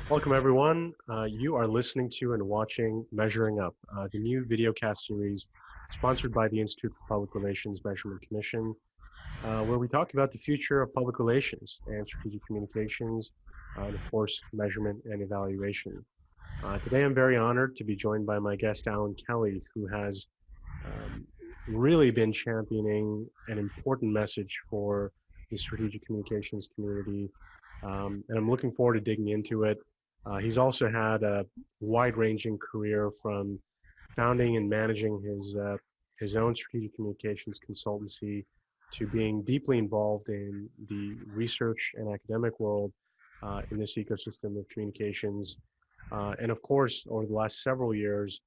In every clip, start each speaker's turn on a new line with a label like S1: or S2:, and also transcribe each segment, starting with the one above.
S1: Welcome, everyone. You are listening to and watching Measuring Up, the new videocast series sponsored by the Institute for Public Relations Measurement Commission, where we talk about the future of public relations and strategic communications, and of course, measurement and evaluation. Today, I'm very honored to be joined by my guest, Alan Kelly, who has um, really been championing an important message for the strategic communications community. And I'm looking forward to digging into it. He's also had a wide-ranging career from founding and managing his own strategic communications consultancy to being deeply involved in the research and academic world in this ecosystem of communications. And of course, over the last several years,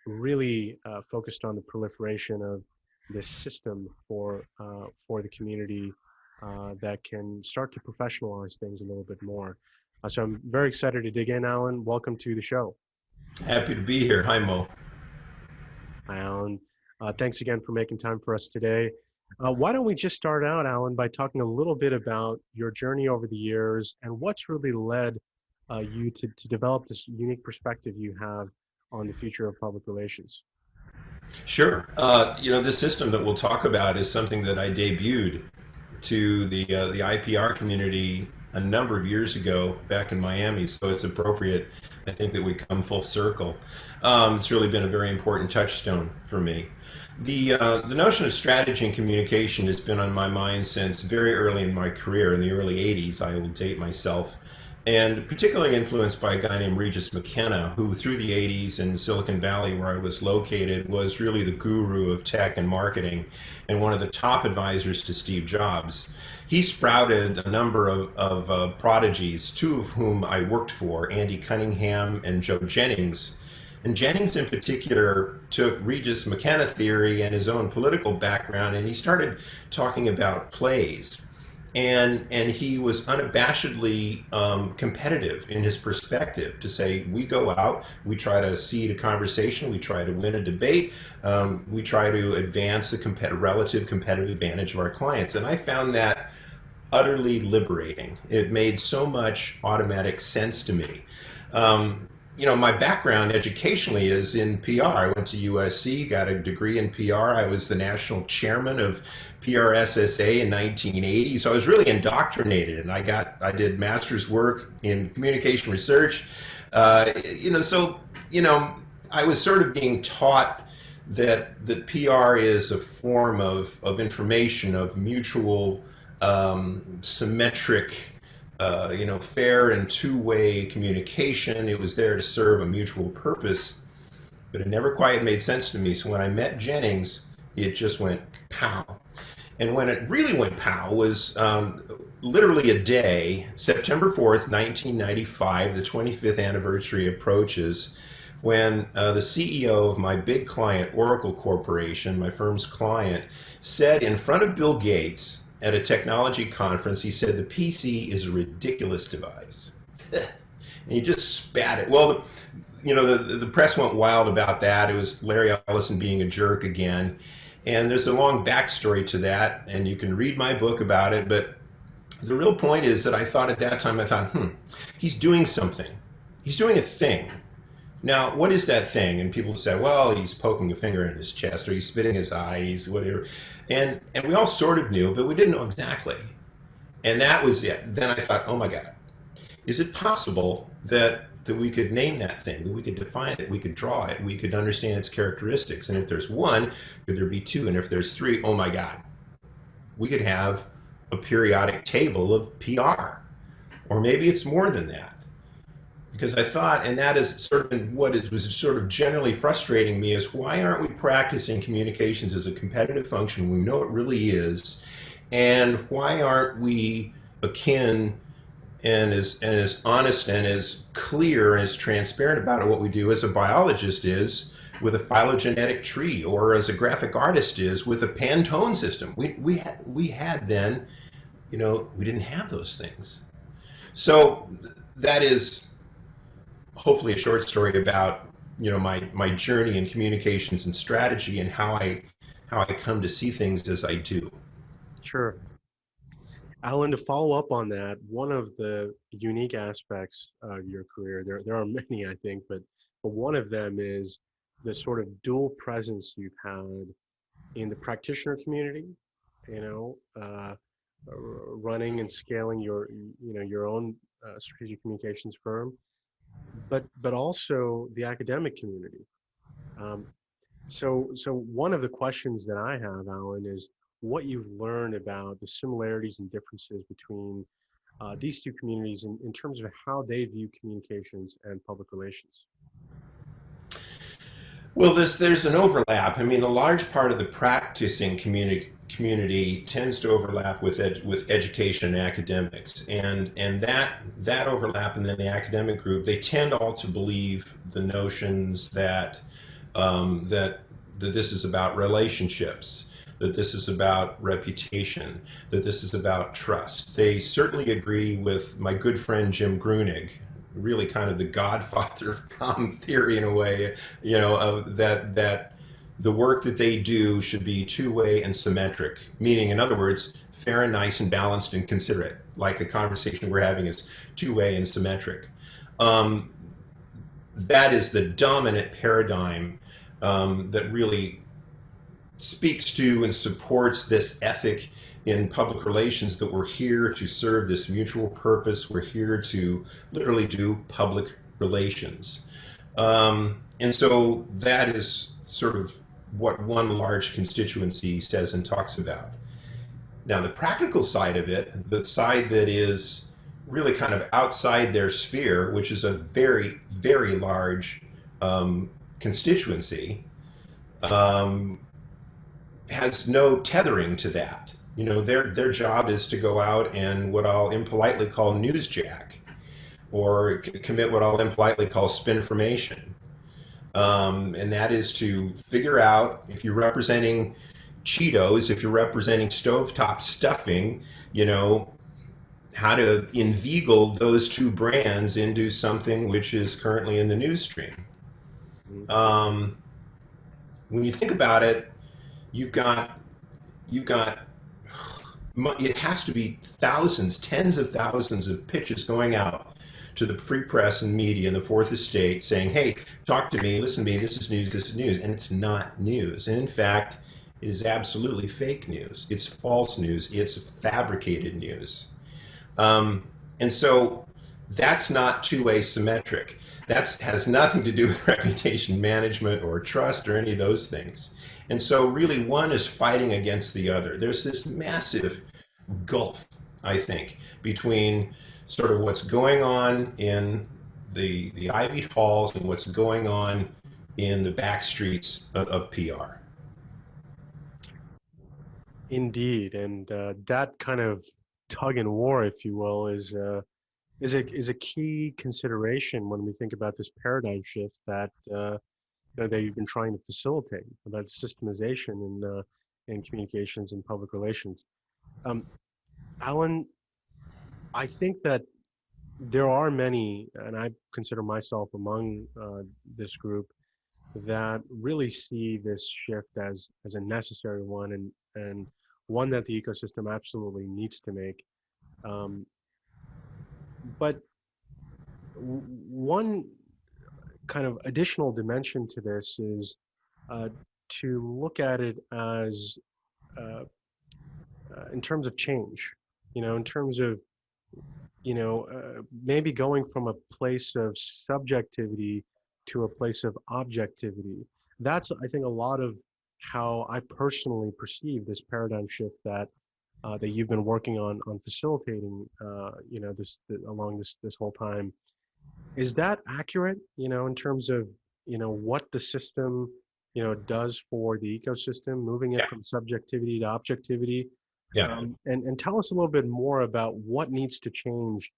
S1: really focused on the proliferation of this system for the community that can start to professionalize things a little bit more. So I'm very excited to dig in, Alan. Welcome to the show.
S2: Happy to be here. Hi, Mo.
S1: Hi, Alan. Thanks again for making time for us today. Why don't we just start out, Alan, by talking a little bit about your journey over the years and what's really led you to develop this unique perspective you have on the future of public relations?
S2: Sure. This system that we'll talk about is something that I debuted to the IPR community a number of years ago back in Miami, so it's appropriate, I think, that we come full circle. It's really been a very important touchstone for me. The notion of strategy and communication has been on my mind since very early in my career, in the early 80s. I will date myself. And particularly influenced by a guy named Regis McKenna, who through the 80s in Silicon Valley, where I was located, was really the guru of tech and marketing and one of the top advisors to Steve Jobs. He sprouted a number of prodigies, two of whom I worked for, Andy Cunningham and Joe Jennings. And Jennings in particular took Regis McKenna theory and his own political background, and he started talking about plays. And he was unabashedly competitive in his perspective to say, we go out, we try to seed a conversation, we try to win a debate, we try to advance the relative competitive advantage of our clients. And I found that utterly liberating. It made so much automatic sense to me. My background educationally is in PR. I went to USC, got a degree in PR. I was the national chairman of PRSSA in 1980. So I was really indoctrinated, and I did master's work in communication research. I was sort of being taught that PR is a form of information, of mutual, symmetric, fair and two-way communication. It was there to serve a mutual purpose, but it never quite made sense to me. So when I met Jennings, it just went pow. And when it really went pow was literally a day, September 4th, 1995, the 25th anniversary approaches, when the CEO of my big client, Oracle Corporation, my firm's client, said in front of Bill Gates, at a technology conference, he said the PC is a ridiculous device. And he just spat it. Well, the press went wild about that. It was Larry Ellison being a jerk again. And there's a long backstory to that, and you can read my book about it. But the real point is that I thought at that time, he's doing something. He's doing a thing. Now, what is that thing? And people say, well, he's poking a finger in his chest, or he's spitting his eye, he's whatever. And we all sort of knew, but we didn't know exactly. And that was it. Then I thought, oh my God, is it possible that we could name that thing, that we could define it, we could draw it, we could understand its characteristics? And if there's one, could there be two? And if there's three, oh my God, we could have a periodic table of PR. Or maybe it's more than that. Because I thought, and that is sort of been what it was sort of generally frustrating me, is why aren't we practicing communications as a competitive function? We know it really is. And why aren't we akin and as honest and as clear and as transparent about what we do as a biologist is with a phylogenetic tree, or as a graphic artist is with a Pantone system? We had then, we didn't have those things. So that is hopefully a short story about my journey in communications and strategy, and how I come to see things as I do.
S1: Sure. Alan, to follow up on that, one of the unique aspects of your career, there are many, I think, but one of them is the sort of dual presence you've had in the practitioner community, you know, running and scaling your own strategic communications firm, but also the academic community. Um, so one of the questions that I have, Alan, is what you've learned about the similarities and differences between these two communities in terms of how they view communications and public relations.
S2: Well, there's an overlap. I mean, a large part of the practicing community tends to overlap with education and academics, and that overlap, and then the academic group, they tend all to believe the notions that that this is about relationships, that this is about reputation, that this is about trust. They certainly agree with my good friend Jim Grunig, really kind of the godfather of common theory in a way, that the work that they do should be two-way and symmetric, meaning, in other words, fair and nice and balanced and considerate, like a conversation we're having is two-way and symmetric. Um, that is the dominant paradigm that really speaks to and supports this ethic in public relations, that we're here to serve this mutual purpose. We're here to literally do public relations. And so that is sort of what one large constituency says and talks about. Now, the practical side of it, the side that is really kind of outside their sphere, which is a very, very large constituency, um, has no tethering to that. Their job is to go out and what I'll impolitely call newsjack, or commit what I'll impolitely call spinformation. And that is to figure out, if you're representing Cheetos, if you're representing stovetop stuffing, how to inveigle those two brands into something which is currently in the news stream. When you think about it, you've got it has to be thousands, tens of thousands of pitches going out to the free press and media in the fourth estate saying, hey, talk to me, listen to me, this is news, and it's not news. And in fact, it is absolutely fake news. It's false news. It's fabricated news. And so that's not two-way symmetric. That has nothing to do with reputation management or trust or any of those things. And so really one is fighting against the other. There's this massive gulf, I think, between sort of what's going on in the ivied halls and what's going on in the back streets of PR.
S1: Indeed, and that kind of tug and war, if you will, is a key consideration when we think about this paradigm shift that you've been trying to facilitate about systemization in communications and public relations. Um, Alan, I think that there are many, and I consider myself among this group, that really see this shift as a necessary one, and one that the ecosystem absolutely needs to make. Um, but one kind of additional dimension to this is uh, to look at it as uh, in terms of change, in terms of maybe going from a place of subjectivity to a place of objectivity. That's, I think, a lot of how I personally perceive this paradigm shift that you've been working on facilitating, along this whole time. Is that accurate? In terms of what the system does for the ecosystem, moving it
S2: Yeah.
S1: from subjectivity to objectivity.
S2: Yeah.
S1: And tell us a little bit more about what needs to change,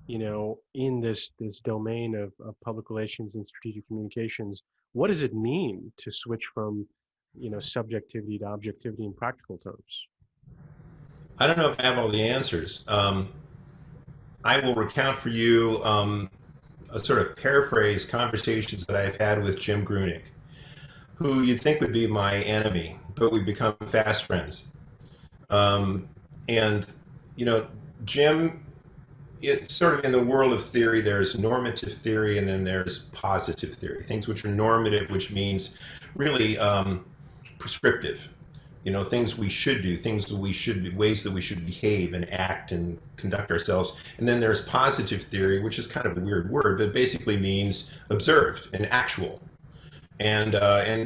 S1: in this domain of public relations and strategic communications. What does it mean to switch from, subjectivity to objectivity in practical terms?
S2: I don't know if I have all the answers. I will recount for you a sort of paraphrase conversations that I've had with Jim Grunig, who you'd think would be my enemy, but we've become fast friends. And you know, Jim, it's sort of in the world of theory, there's normative theory and then there's positive theory. Things which are normative, which means really prescriptive. You know, things we should do, things that we should, ways that we should behave and act and conduct ourselves. And then there's positive theory, which is kind of a weird word, but basically means observed and actual. And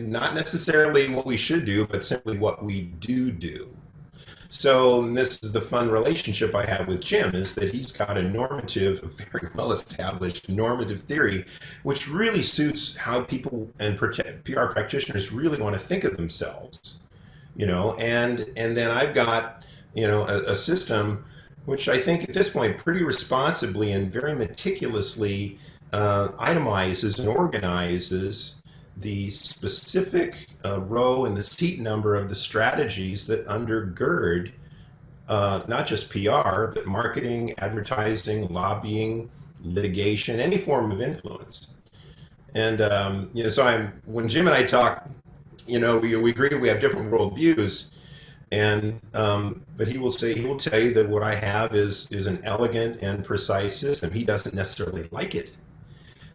S2: not necessarily what we should do, but simply what we do. So this is the fun relationship I have with Jim, is that he's got a normative, a very well established normative theory, which really suits how people and PR practitioners really want to think of themselves. You know, and then I've got, you know, a system which I think at this point pretty responsibly and very meticulously itemizes and organizes the specific row and the seat number of the strategies that undergird not just PR, but marketing, advertising, lobbying, litigation, any form of influence. And you know, so when Jim and I talk, you know, we agree we have different worldviews, and but he will tell you that what I have is an elegant and precise system. He doesn't necessarily like it,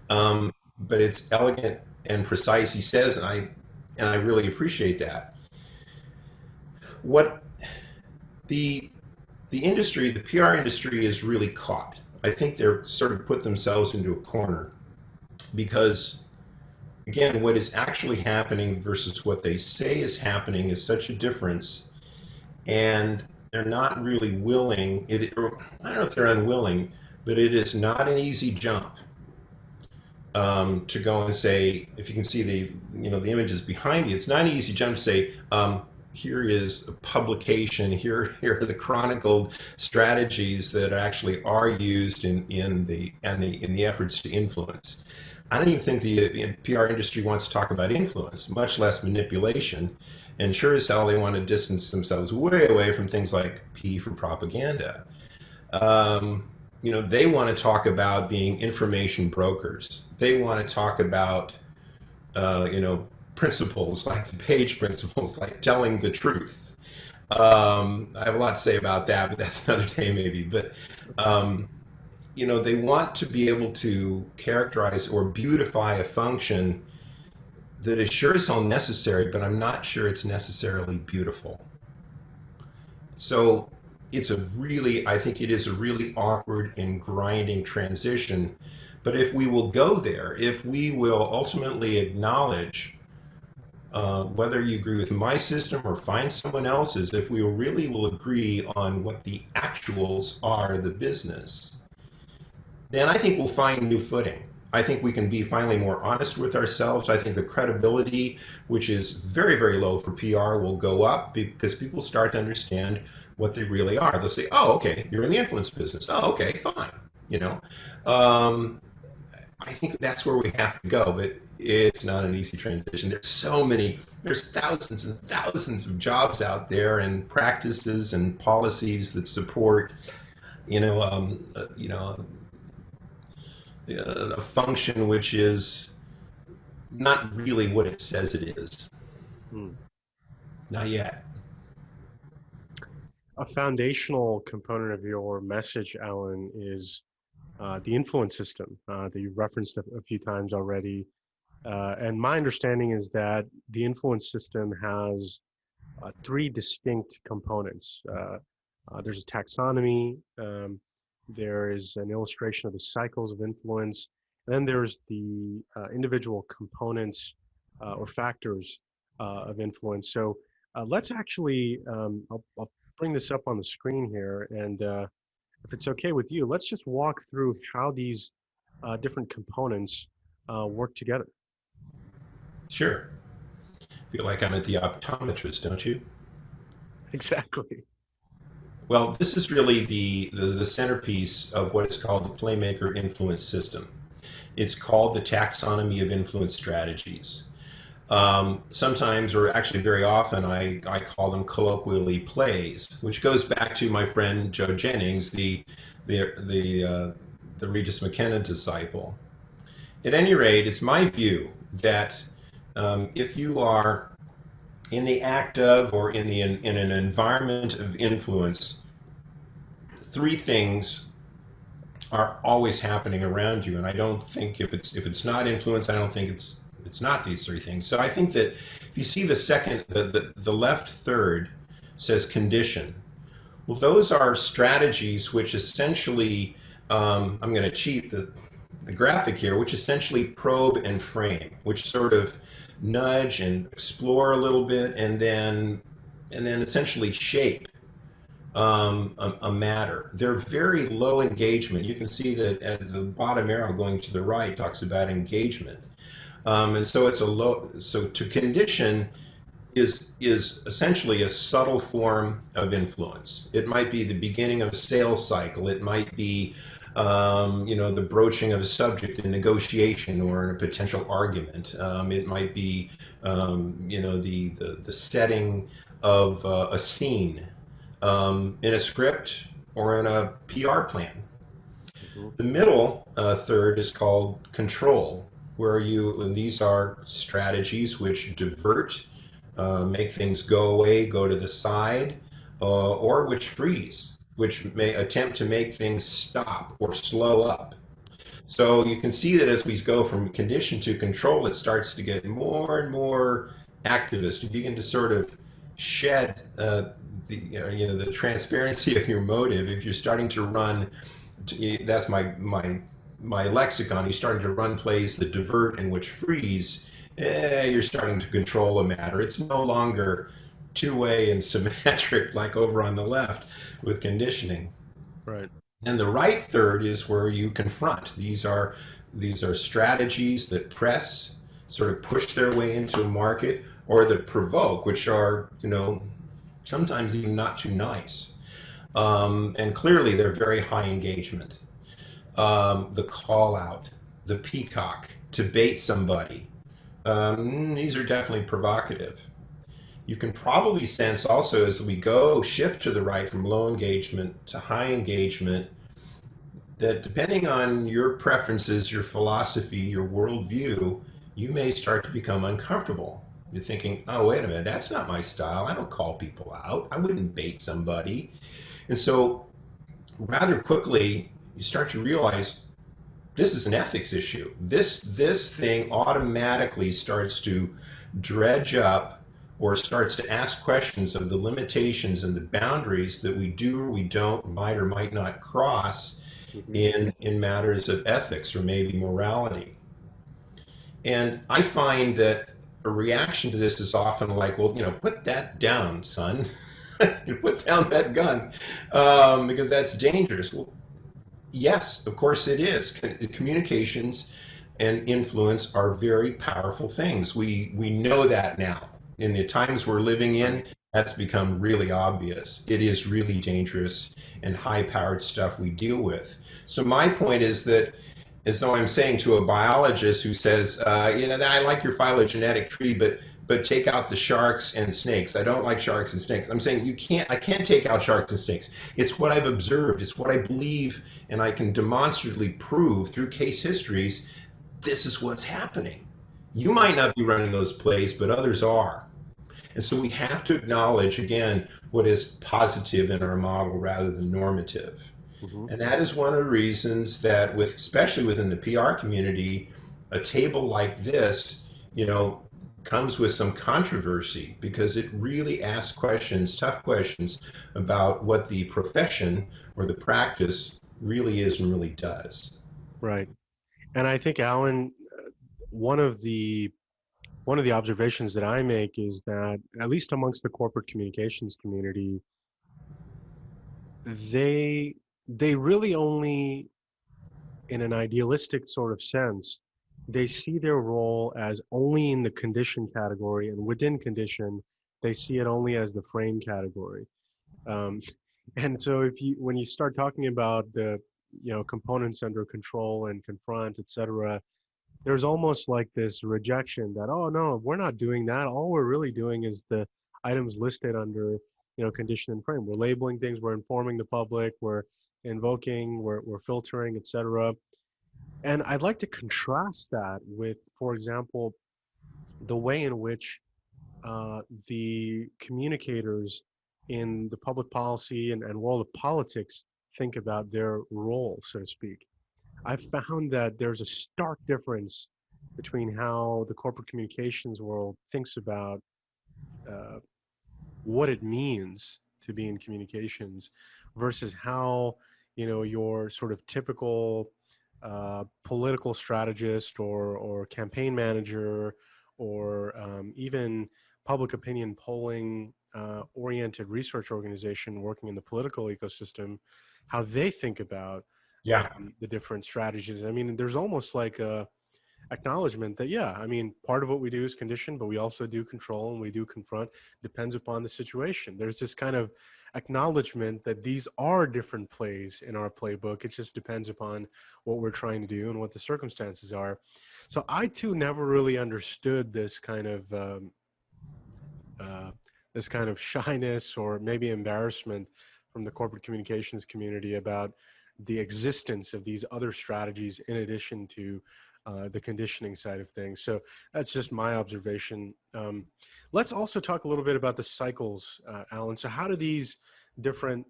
S2: but it's elegant and precise, he says, and I really appreciate that. What the industry, the PR industry, is really caught. I think they're sort of put themselves into a corner because, again, what is actually happening versus what they say is happening is such a difference, and they're not really willing. Or I don't know if they're unwilling, but it is not an easy jump to go and say, if you can see the the images behind you, it's not an easy jump to say, here is a publication, here are the chronicled strategies that actually are used in the efforts to influence. I don't even think the PR industry wants to talk about influence, much less manipulation. And sure as hell, they want to distance themselves way away from things like P for propaganda. You know, they want to talk about being information brokers. They want to talk about, you know, principles like the page principles, like telling the truth. I have a lot to say about that, but that's another day maybe. But you know, they want to be able to characterize or beautify a function that is sure as hell necessary, but I'm not sure it's necessarily beautiful. So I think it is a really awkward and grinding transition. But if we will go there, if we will ultimately acknowledge whether you agree with my system or find someone else's, if we really will agree on what the actuals are, the business, then I think we'll find new footing. I think we can be finally more honest with ourselves. I think the credibility, which is very, very low for PR, will go up because people start to understand what they really are. They'll say, oh, okay, you're in the influence business. Oh, okay, fine. You know, I think that's where we have to go, but it's not an easy transition. There's thousands and thousands of jobs out there and practices and policies that support, a function which is not really what it says it is. Not yet.
S1: A foundational component of your message, Alan, is the influence system that you've referenced a few times already. And my understanding is that the influence system has three distinct components. There's a taxonomy, there is an illustration of the cycles of influence, and then there's the individual components or factors of influence. So let's actually, I'll bring this up on the screen here, and if it's okay with you, let's just walk through how these different components work together.
S2: Sure. Feel like I'm at the optometrist, don't you?
S1: Exactly.
S2: Well, this is really the centerpiece of what is called the PlayMaker influence system. It's called the taxonomy of influence strategies. Sometimes, or actually very often, I call them colloquially plays, which goes back to my friend Joe Jennings, the Regis McKenna disciple. At any rate, it's my view that if you are in the act of or in an environment of influence, three things are always happening around you, and I don't think if it's not influence, I don't think it's not these three things. So I think that if you see the left third says condition. Well, those are strategies which essentially, I'm going to cheat the graphic here, which essentially probe and frame, which sort of nudge and explore a little bit, and then essentially shape a matter. They're very low engagement. You can see that at the bottom arrow going to the right talks about engagement. And so it's a low, so to condition is essentially a subtle form of influence. It might be the beginning of a sales cycle. It might be, the broaching of a subject in negotiation or in a potential argument. It might be, the setting of a scene in a script or in a PR plan. The middle third is called control, where these are strategies which divert, make things go away, go to the side, or which freeze, which may attempt to make things stop or slow up. So you can see that as we go from condition to control, it starts to get more and more activist. You begin to sort of shed the transparency of your motive. If you're starting to run, that's my lexicon. You're starting to run plays that divert and which freeze. You're starting to control a matter. It's no longer two-way and symmetric like over on the left with conditioning.
S1: Right.
S2: And the right third is where you confront. These are strategies that press, sort of push their way into a market, or that provoke, which are sometimes even not too nice. And clearly they're very high engagement. The call out, the peacock, to bait somebody. These are definitely provocative. You can probably sense also as we shift to the right from low engagement to high engagement, that depending on your preferences, your philosophy, your worldview, you may start to become uncomfortable. You're thinking, oh, wait a minute, that's not my style. I don't call people out. I wouldn't bait somebody. And so rather quickly, you start to realize this is an ethics issue. This thing automatically starts to dredge up or starts to ask questions of the limitations and the boundaries that we do or we don't, might or might not cross in matters of ethics or maybe morality. And I find that a reaction to this is often like, well, put that down, son. Put down that gun, because that's dangerous. Well, yes, of course it is. Communications and influence are very powerful things. We know that now. In the times we're living in, that's become really obvious. It is really dangerous and high-powered stuff we deal with. So my point is that, as though I'm saying to a biologist who says, I like your phylogenetic tree, but take out the sharks and snakes. I don't like sharks and snakes. I'm saying I can't take out sharks and snakes. It's what I've observed. It's what I believe, and I can demonstrably prove through case histories, this is what's happening. You might not be running those plays, but others are. And so we have to acknowledge, again, what is positive in our model rather than normative. And that is one of the reasons that, especially within the PR community, a table like this, comes with some controversy, because it really asks questions, tough questions, about what the profession or the practice really is and really does.
S1: Right. And I think, Alan, one of the observations that I make is that, at least amongst the corporate communications community, they really only, in an idealistic sort of sense, they see their role as only in the condition category, and within condition, they see it only as the frame category. Um, and so when you start talking about the components under control and confront, etc., there's almost like this rejection that, oh no, we're not doing that. All we're really doing is the items listed under condition and frame. We're labeling things, we're informing the public, we're invoking, we're filtering, etc. And I'd like to contrast that with, for example, the way in which the communicators in the public policy and world of politics think about their role, so to speak. I've found that there's a stark difference between how the corporate communications world thinks about uh, what it means to be in communications versus how your sort of typical political strategist or campaign manager or even public opinion polling oriented research organization working in the political ecosystem, how they think about
S2: Yeah.
S1: the different strategies. I mean, there's almost like a acknowledgement that, yeah, I mean, part of what we do is condition, but we also do control and we do confront. Depends upon the situation. There's this kind of acknowledgement that these are different plays in our playbook. It just depends upon what we're trying to do and what the circumstances are. So I too never really understood uh, this kind of shyness or maybe embarrassment from the corporate communications community about the existence of these other strategies in addition to the conditioning side of things. So that's just my observation. Let's also talk a little bit about the cycles, Alan. So how do these different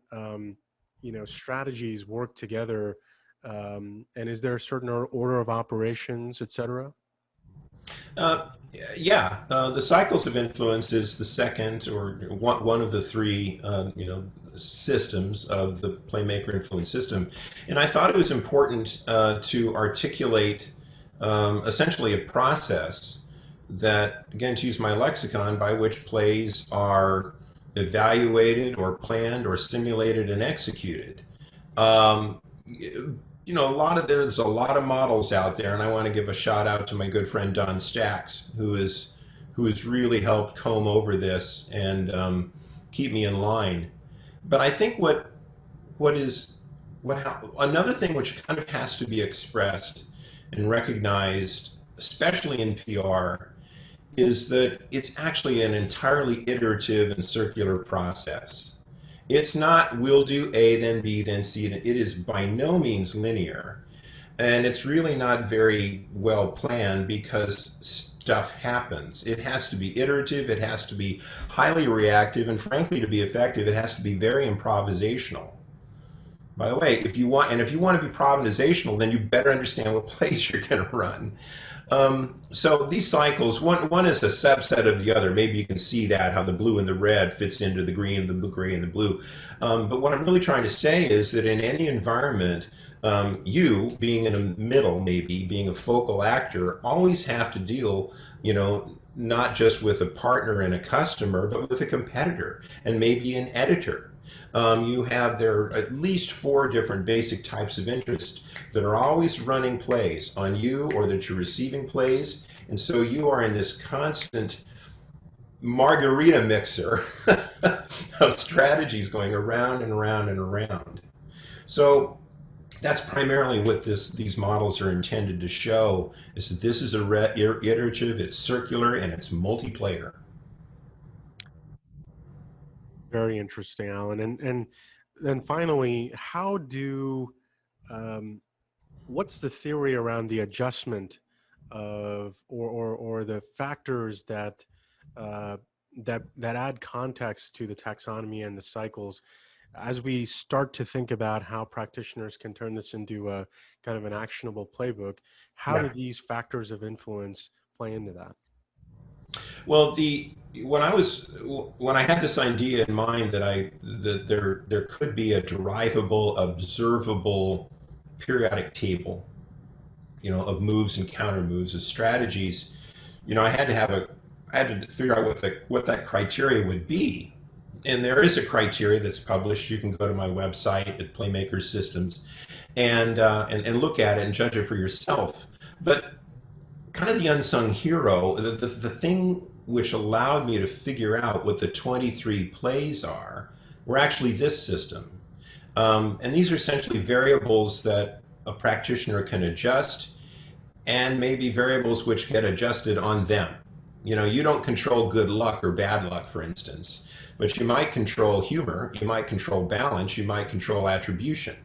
S1: strategies work together? And is there a certain order of operations, et cetera?
S2: Uh, yeah, the cycles of influence is the second or one of the three, systems of the PlayMaker influence system, and I thought it was important to articulate essentially a process that, again, to use my lexicon, by which plays are evaluated or planned or simulated and executed. Um, there's a lot of models out there, and I want to give a shout out to my good friend Don Stacks, who has really helped comb over this and keep me in line. But I think another thing which kind of has to be expressed and recognized, especially in PR, is that it's actually an entirely iterative and circular process. It's not we'll do A, then B, then C. It is by no means linear. And it's really not very well planned because stuff happens. It has to be iterative, it has to be highly reactive, and frankly, to be effective, it has to be very improvisational. By the way, if you want to be improvisational, then you better understand what plays you're going to run. So these cycles, one is a subset of the other. Maybe you can see that, how the blue and the red fits into the green, the blue, gray, and the blue. But what I'm really trying to say is that in any environment, you being in the middle, maybe being a focal actor, always have to deal, not just with a partner and a customer, but with a competitor and maybe an editor. You have there at least four different basic types of interest that are always running plays on you or that you're receiving plays. And so you are in this constant margarita mixer of strategies going around and around and around. So that's primarily what these models are intended to show, is that this is iterative, it's circular, and it's multiplayer.
S1: Very interesting, Alan. And then finally, how do um, what's the theory around the adjustment of or the factors that that add context to the taxonomy and the cycles as we start to think about how practitioners can turn this into a kind of an actionable playbook? How do
S2: Yeah.
S1: these factors of influence play into that?
S2: Well, when I had this idea in mind that there could be a derivable, observable periodic table, of moves and counter moves as strategies, I had to figure out what that criteria would be. And there is a criteria that's published. You can go to my website at PlayMaker Systems and look at it and judge it for yourself. But kind of the unsung hero, the thing which allowed me to figure out what the 23 plays are, were actually this system. And these are essentially variables that a practitioner can adjust, and maybe variables which get adjusted on them. You don't control good luck or bad luck, for instance, but you might control humor, you might control balance, you might control attribution.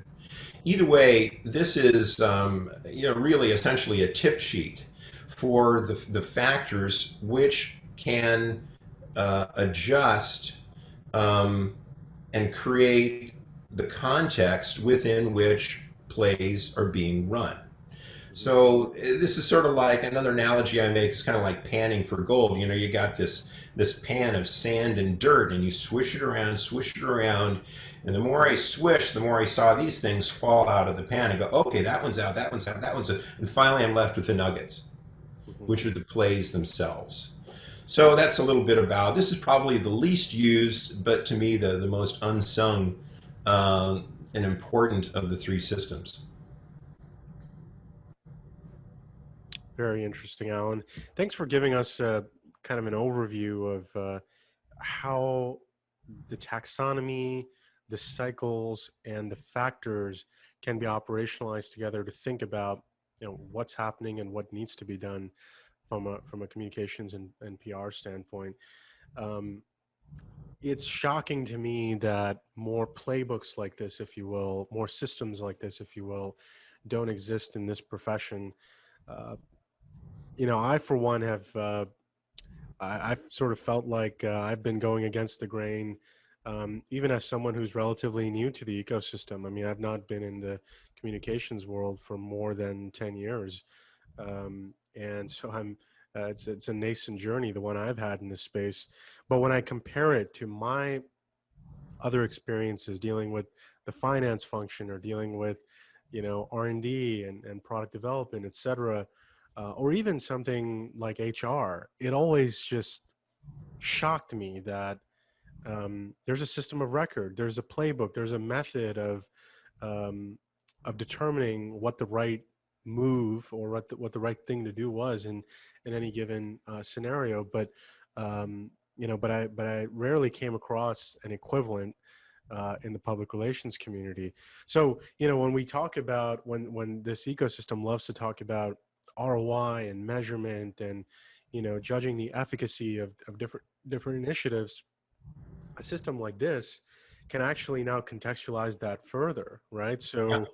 S2: Either way, this is really essentially a tip sheet for the factors which can adjust and create the context within which plays are being run.
S1: Mhm.
S2: So this is sort of like another analogy I make is kind of like panning for gold. You know, you got this pan of sand and dirt, and you swish it around, and the more I swish, the more I saw these things fall out of the pan. I go, okay, that one's out, that one's out, that one's out, and finally I'm left with the nuggets,
S1: Mhm.
S2: which are the plays themselves. So that's a little bit about. This is probably the least used, but to me the most unsung and important of the three systems.
S1: Very interesting, Alan. Thanks for giving us kind of an overview of how the taxonomy, the cycles, and the factors can be operationalized together to think about, what's happening and what needs to be done from a communications and PR standpoint. Um, it's shocking to me that more playbooks like this, if you will, more systems like this, if you will, don't exist in this profession. Uh, I for one have I've sort of felt like I've been going against the grain, even as someone who's relatively new to the ecosystem. I mean, I've not been in the communications world for more than 10 years. And so it's a nascent journey, the one I've had in this space. But when I compare it to my other experiences dealing with the finance function or dealing with, R&D and product development, et cetera, or even something like HR, it always just shocked me that there's a system of record, there's a playbook, there's a method um, of determining what the right move or what the right thing to do was in any given scenario. But but I rarely came across an equivalent in the public relations community. So when we talk about when this ecosystem loves to talk about ROI and measurement and judging the efficacy of different initiatives, a system like this can actually now contextualize that further, right?
S2: Yeah.
S1: So,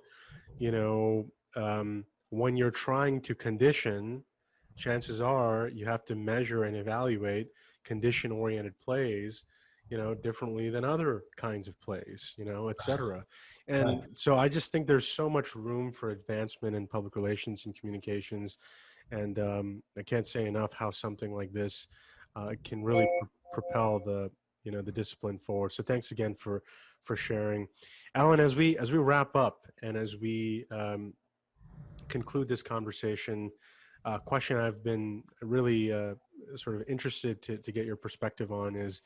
S1: you know, when you're trying to condition, chances are you have to measure and evaluate condition-oriented plays, differently than other kinds of plays, et cetera.
S2: Right.
S1: And so I just think there's so much room for advancement in public relations and communications. And I can't say enough how something like this can really propel the discipline forward. So thanks again for sharing, Alan. As we wrap up and as we conclude this conversation, question I've been really sort of interested to get your perspective on is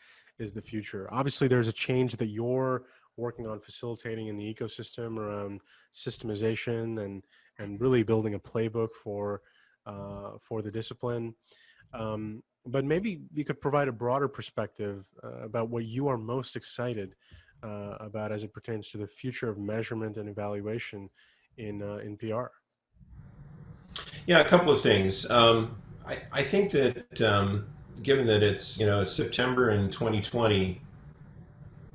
S1: the future. Obviously, there's a change that you're working on facilitating in the ecosystem around systemization and really building a playbook for the discipline. But maybe you could provide a broader perspective about what you are most excited about as it pertains to the future of measurement and evaluation in PR.
S2: Yeah, a couple of things. I think that given that it's September in 2020,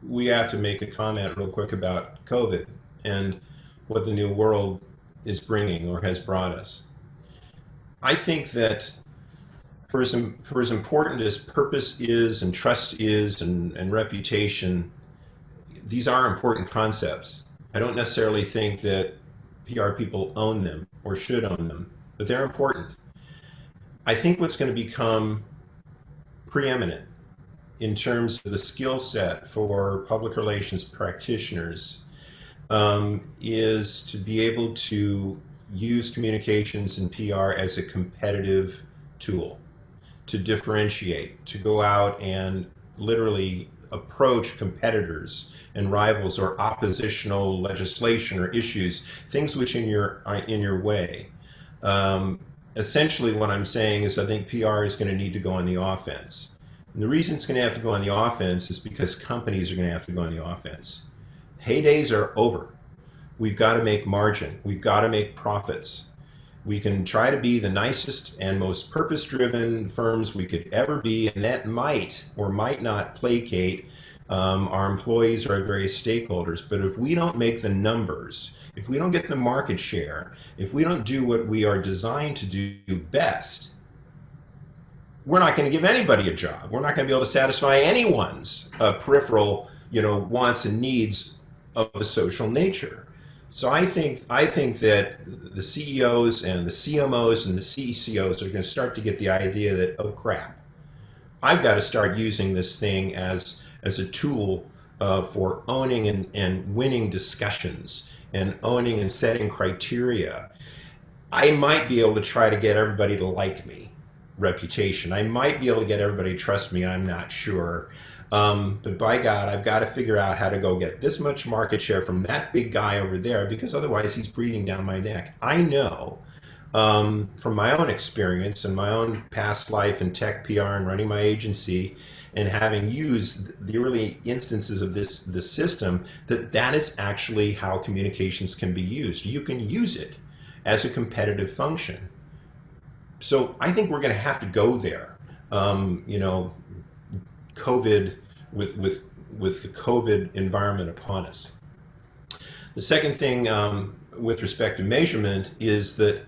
S2: we have to make a comment real quick about COVID and what the new world is bringing or has brought us. I think that for as important as purpose is and trust is and reputation, these are important concepts. I don't necessarily think that PR people own them or should own them, but they're important. I think what's going to become preeminent in terms of the skill set for public relations practitioners is to be able to use communications and PR as a competitive tool to differentiate, to go out and literally approach competitors and rivals or oppositional legislation or issues, things which are in your way. Essentially, what I'm saying is I think PR is going to need to go on the offense. And the reason it's going to have to go on the offense is because companies are going to have to go on the offense. Heydays are over. We've got to make margin. We've got to make profits. We can try to be the nicest and most purpose-driven firms we could ever be, and that might or might not placate our employees or our various stakeholders. But if we don't make the numbers, if we don't get the market share, if we don't do what we are designed to do best, we're not going to give anybody a job. We're not going to be able to satisfy anyone's peripheral, wants and needs of a social nature. So I think that the CEOs and the CMOs and the CECOs are going to start to get the idea that, oh crap, I've got to start using this thing as a tool for owning and winning discussions and owning and setting criteria. I might be able to try to get everybody to like me, reputation. I might be able to get everybody to trust me. I'm not sure. But by God, I've got to figure out how to go get this much market share from that big guy over there, because otherwise he's breathing down my neck. I know from my own experience and my own past life in tech PR and running my agency and having used the early instances of this system, that is actually how communications can be used. You can use it as a competitive function. So I think we're going to have to go there. COVID with the COVID environment upon us. The second thing with respect to measurement is that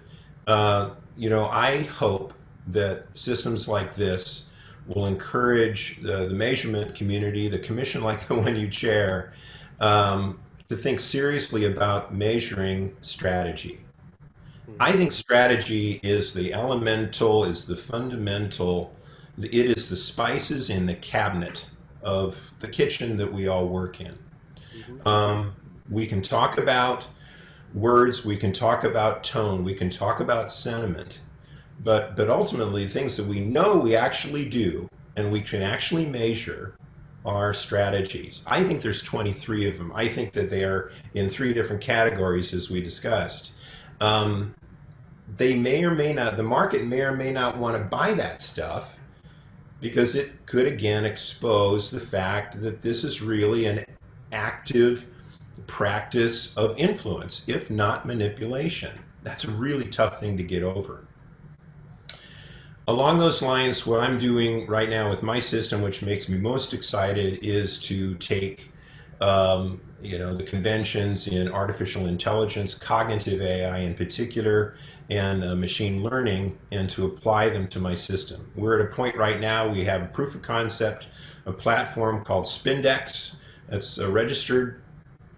S2: I hope that systems like this will encourage the measurement community, the commission like the one you chair, to think seriously about measuring strategy. I think strategy is the elemental, is the fundamental, it is the spices in the cabinet of the kitchen that we all work in. We can talk about words, we can talk about tone, we can talk about sentiment, but ultimately things that we know we actually do and we can actually measure are strategies. I think there's 23 of them. I think that they are in 3 different categories, as we discussed. They may or may not, the market may or may not want to buy that stuff, because it could again expose the fact that this is really an active practice of influence, if not manipulation. That's a really tough thing to get over. Along those lines, what I'm doing right now with my system, which makes me most excited, is to take the conventions in artificial intelligence, cognitive AI in particular, and machine learning, and to apply them to my system. We're at a point right now, we have a proof of concept, a platform called Spindex. That's a registered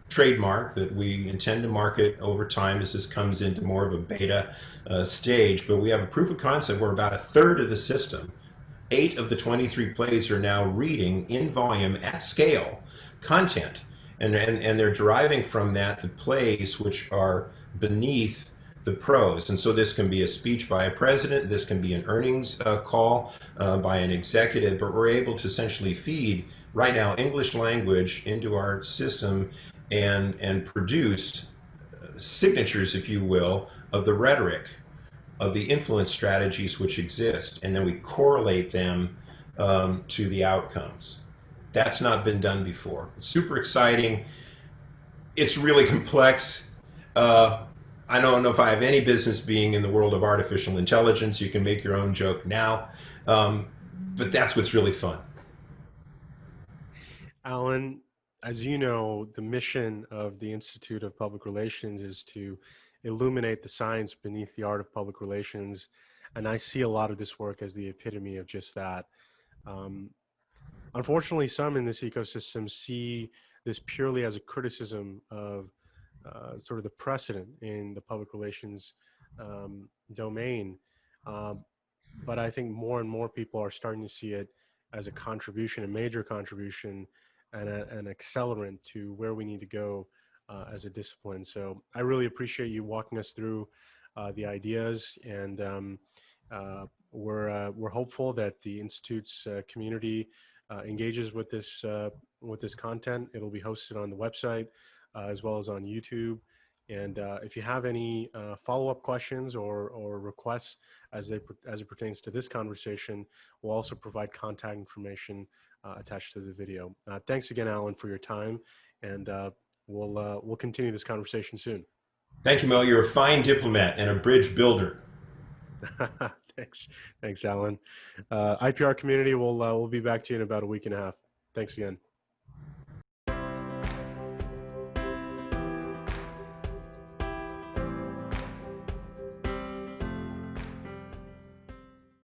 S2: trademark that we intend to market over time as this comes into more of a beta stage. But we have a proof of concept where about 1/3 of the system, 8 of the 23 plays, are now reading in volume at scale content. And they're deriving from that the plays which are beneath the prose. And so this can be a speech by a president, this can be an earnings call by an executive, but we're able to essentially feed right now English language into our system and produce signatures, if you will, of the rhetoric, of the influence strategies which exist, and then we correlate them to the outcomes. That's not been done before. It's super exciting. It's really complex. I don't know if I have any business being in the world of artificial intelligence. You can make your own joke now, but that's what's really fun.
S1: Alan, as you know, the mission of the Institute of Public Relations is to illuminate the science beneath the art of public relations. And I see a lot of this work as the epitome of just that. Unfortunately, some in this ecosystem see this purely as a criticism of sort of the precedent in the public relations domain. But I think more and more people are starting to see it as a contribution, a major contribution, and an accelerant to where we need to go as a discipline. So I really appreciate you walking us through the ideas, and we're hopeful that the Institute's community engages with this content. It'll be hosted on the website as well as on YouTube. And if you have any follow-up questions or requests as it pertains to this conversation, we'll also provide contact information attached to the video. Thanks again, Alan, for your time, and we'll continue this conversation soon.
S2: Thank you, Mo. You're a fine diplomat and a bridge builder.
S1: Thanks, Alan. IPR community, we'll be back to you in about a week and a half. Thanks again.